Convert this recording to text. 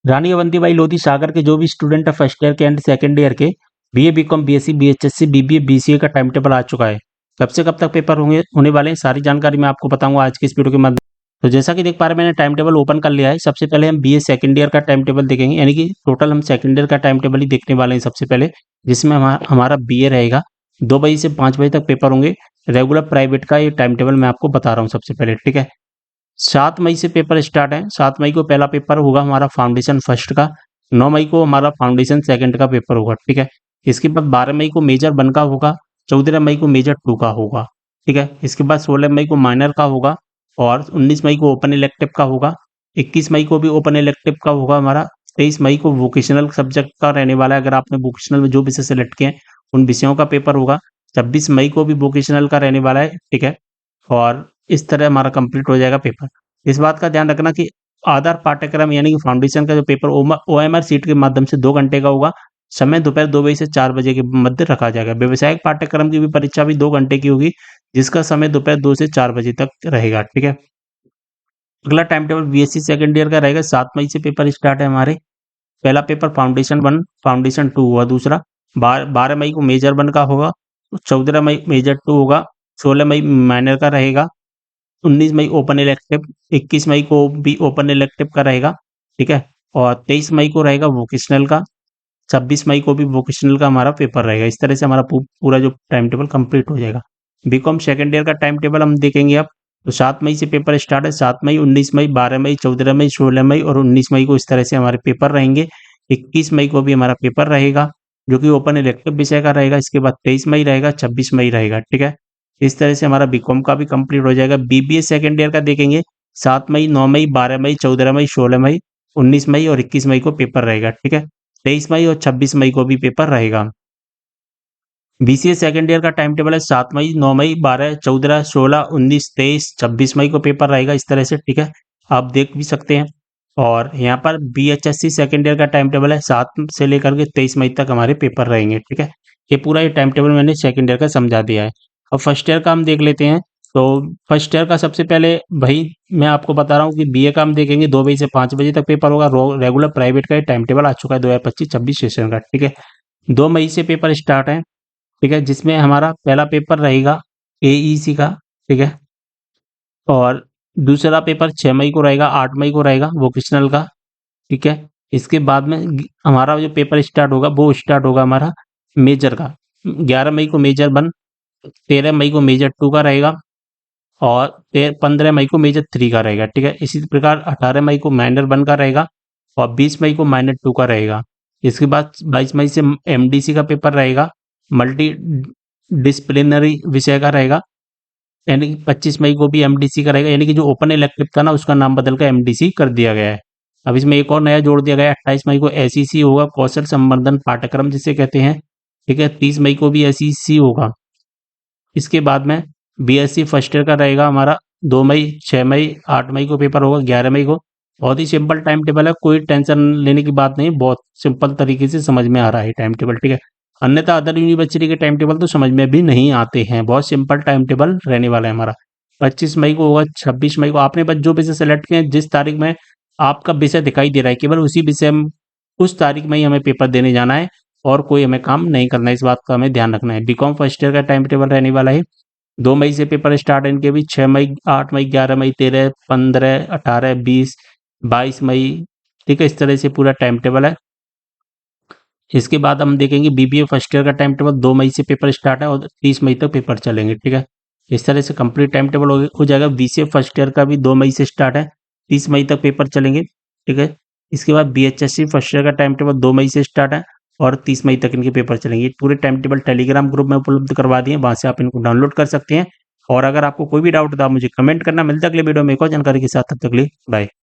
रानी अवंतीबाई लोधी सागर के जो भी स्टूडेंट है फर्स्ट ईयर के एंड सेकंड ईयर के, बीए बीकॉम बीएससी बीएचएससी बीबीए बीसीए का टाइम टेबल आ चुका है। कब से कब तक पेपर होंगे होने वाले हैं सारी जानकारी मैं आपको बताऊंगा आज के इस वीडियो के माध्यम। तो जैसा कि देख पा रहे हैं मैंने टाइम टेबल ओपन कर लिया है। सबसे पहले हम बीए सेकंड ईयर का टाइम टेबल देखेंगे, यानी कि टोटल हम सेकंड ईयर का टाइम टेबल ही देखने वाले हैं सबसे पहले, जिसमें हमारा बीए रहेगा। 2 बजे से 5 बजे तक पेपर होंगे। रेगुलर प्राइवेट का ये टाइम टेबल मैं आपको बता रहा हूँ सबसे पहले, ठीक है। 7 मई से पेपर स्टार्ट है। 7 मई को पहला पेपर होगा हमारा फाउंडेशन फर्स्ट का। 9 मई को हमारा फाउंडेशन सेकंड का पेपर होगा, ठीक है। इसके बाद 12 मई को मेजर 1 का होगा। 14 मई को मेजर 2 का होगा, ठीक है। इसके बाद 16 मई को माइनर का होगा और 19 मई को ओपन इलेक्टिव का होगा। 21 मई को भी ओपन इलेक्टिव का होगा हमारा। 23 मई को वोकेशनल सब्जेक्ट का रहने वाला है। अगर आपने वोकेशनल में जो विषय सेलेक्ट किए हैं उन विषयों का पेपर होगा। 26 मई को भी वोकेशनल का रहने वाला है, ठीक है। और इस तरह हमारा कंप्लीट हो जाएगा पेपर। इस बात का ध्यान रखना कि आधार पाठ्यक्रम यानी कि फाउंडेशन का जो पेपर ओएमआर सीट के माध्यम से 2 घंटे का होगा। समय दोपहर 2 बजे से 4 बजे के मध्य रखा जाएगा। व्यावसायिक पाठ्यक्रम की भी परीक्षा भी 2 घंटे की होगी, जिसका समय दोपहर 2 से 4 बजे तक रहेगा, ठीक है। अगला time table BSc second year का रहेगा। 7 मई से पेपर स्टार्ट है हमारे। पहला पेपर फाउंडेशन 1 फाउंडेशन 2 हुआ। दूसरा 12 मई को मेजर 1 का होगा। 14 मई मेजर 2 होगा। 16 मई माइनर का रहेगा। 19 मई ओपन इलेक्टिव। 21 मई को भी ओपन इलेक्टिव का रहेगा, ठीक है। और 23 मई को रहेगा वोकेशनल का। 26 मई को भी वोकेशनल का हमारा पेपर रहेगा। इस तरह से हमारा पूरा जो टाइम टेबल कंप्लीट हो जाएगा। बीकॉम सेकेंड ईयर का टाइम टेबल हम देखेंगे अब। तो 7 मई से पेपर स्टार्ट है। 7 मई 19 मई 12 मई 14 मई 16 मई और 19 मई को इस तरह से हमारे पेपर रहेंगे। 21 मई को भी हमारा पेपर रहेगा, जो कि ओपन इलेक्टिव विषय का रहेगा। इसके बाद 23 मई रहेगा, 26 मई रहेगा, ठीक है। इस तरह से हमारा बीकॉम का भी कंप्लीट हो जाएगा। बीबीए सेकंड ईयर का देखेंगे। 7 मई 9 मई 12 मई 14 मई 16 मई 19 मई और 21 मई को पेपर रहेगा, ठीक है। 23 मई और 26 मई को भी पेपर रहेगा। बीसीए सेकंड ईयर का टाइम टेबल है। 7 मई 9 मई 12 14 16 19 23 26 मई को पेपर रहेगा, इस तरह से, ठीक है। आप देख भी सकते हैं। और यहाँ पर बीएचएससी सेकंड ईयर का टाइम टेबल है। 7 से लेकर के 23 मई तक हमारे पेपर रहेंगे, ठीक है। ये पूरा ये टाइम टेबल मैंने सेकंड ईयर का समझा दिया है। अब फर्स्ट ईयर का हम देख लेते हैं। तो फर्स्ट ईयर का सबसे पहले भाई मैं आपको बता रहा हूँ कि बीए का हम देखेंगे। 2 बजे से 5 बजे तक पेपर होगा। रेगुलर प्राइवेट का टाइम टेबल आ चुका है 2025-26 सेशन का, ठीक है। 2 मई से पेपर स्टार्ट है, ठीक है, जिसमें हमारा पहला पेपर रहेगा एईसी का, ठीक है। और दूसरा पेपर 6 मई को रहेगा। 8 मई को रहेगा वोकेशनल का, ठीक है। इसके बाद में हमारा जो पेपर स्टार्ट होगा वो स्टार्ट होगा हमारा मेजर का। 11 मई को मेजर 1, 13 मई को मेजर 2 का रहेगा और 15 मई को मेजर 3 का रहेगा, ठीक है। इसी प्रकार 18 मई को माइनर 1 का रहेगा और 20 मई को माइनर 2 का रहेगा। इसके बाद 22 मई से एमडीसी का पेपर रहेगा, मल्टी डिसिप्लिनरी विषय का रहेगा, यानी कि 25 मई को भी एमडीसी का रहेगा। यानी कि जो ओपन इलेक्टिव था ना उसका नाम बदलकर एमडीसी कर दिया गया है। अब इसमें एक और नया जोड़ दिया गया है। 28 मई को एसईसी होगा, कौशल संवर्धन पाठ्यक्रम जिसे कहते हैं, ठीक है। 30 मई को भी एसईसी होगा। इसके बाद में बीएससी फर्स्ट ईयर का रहेगा हमारा। 2 मई 6 मई 8 मई को पेपर होगा। 11 मई को। बहुत ही सिंपल टाइम टेबल है, कोई टेंशन लेने की बात नहीं। बहुत सिंपल तरीके से समझ में आ रहा है टाइम टेबल, ठीक है। अन्यथा अदर यूनिवर्सिटी के टाइम टेबल तो समझ में भी नहीं आते हैं। बहुत सिंपल टाइम टेबल रहने वाला है हमारा। 25 मई को होगा। 26 मई को आपने बस जो विषय सेलेक्ट किए हैं, जिस तारीख में आपका विषय दिखाई दे रहा है, केवल उसी विषय में उस तारीख में ही हमें पेपर देने जाना है और कोई हमें काम नहीं करना है। इस बात का हमें ध्यान रखना है। बीकॉम फर्स्ट ईयर का टाइम टेबल रहने वाला है। 2 मई से पेपर स्टार्ट है इनके भी। 6 मई 8 मई 11 मई 13 15 18 20 22 मई, ठीक है। इस तरह से पूरा टाइम टेबल है। इसके बाद हम देखेंगे बीबीए फर्स्ट ईयर का टाइम टेबल। 2 मई से पेपर स्टार्ट है और 30 मई तक पेपर चलेंगे, ठीक है। इस तरह से कंप्लीट टाइम टेबल हो जाएगा। बीसीए फर्स्ट ईयर का भी 2 मई से स्टार्ट है, 30 मई तक पेपर चलेंगे, ठीक है। इसके बाद बीएचएससी फर्स्ट ईयर का टाइम टेबल 2 मई से स्टार्ट है और 30 मई तक इनके पेपर चलेंगे। पूरे टाइम टेबल टेलीग्राम ग्रुप में उपलब्ध करवा दिए, वहां से आप इनको डाउनलोड कर सकते हैं। और अगर आपको कोई भी डाउट था मुझे कमेंट करना। मिलता है अगले वीडियो में एक और जानकारी के साथ, तब तक के लिए बाय।